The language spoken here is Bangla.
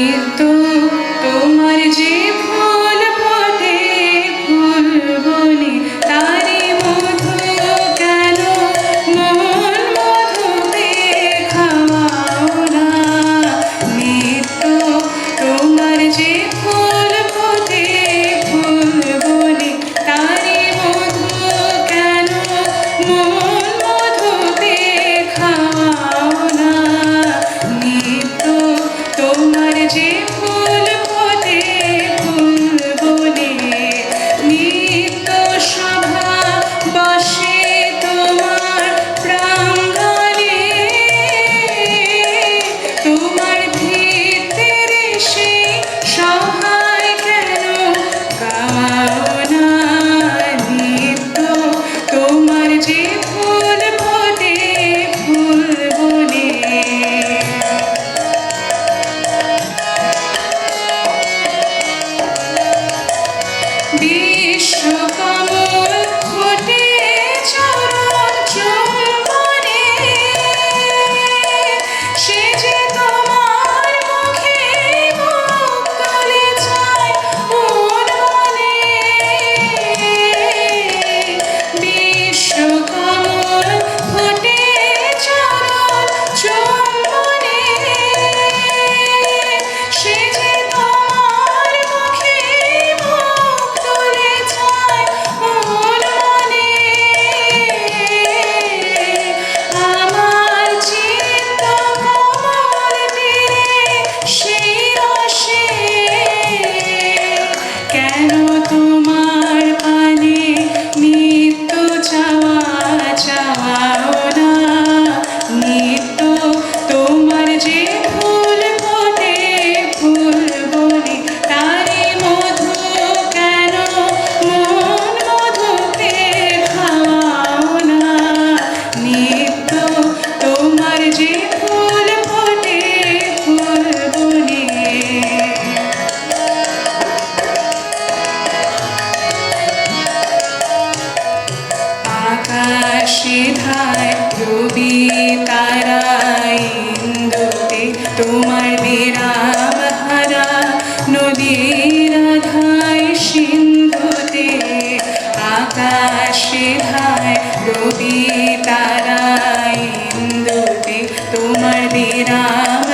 নিত্য তোমার যে ফুল ফোটে ফুল বনে তারি মধু কেন মন মধু পেয়ে খাওয়াও না। নিত্য তোমার যে ফুল ফোটে ফুল বনে তারি মধু কেন মন মধু পেয়ে খাওয়াও না। নিত্য তোমার যে ফুল ফোটে ফুল বনে নিত্য সভা বসে তোমার প্রাঙ্গণে তোমার ভিতরে সেই সভায় কেন গাও না। নিত্য তোমার যে ফুল ফোটে ফুল বনে বিশ্বকমল ফোটে চরণ চুম্বনে সে যে তোমার মুখে মুখ তুলে চায় মন মনে। বিশ্বকমল ফোটে চরণ চুম্বনে সে যে তোমার মুখে মুখ তুলে চায় মন মনে। আমার চিত্ত কমল তীরে সেই রসে কেন তোমার পানে নিত্য চাওয়া চাওয়াও না। নিত্য তোমার যে ফুল ফোটে ফুল বনে তারি মধু কেন মন মধু পেয়ে খাওয়াও না। নিত্য তোমার যে ফুল ফোটে ফুল বনে আকাশে ধায় রবি তারা ইন্দুতে তোমার বিরাম হারা নদীর ধায় সিন্ধুতে। আকাশে ধায় রবি তারা ইন্দুতে তোমার বিরাম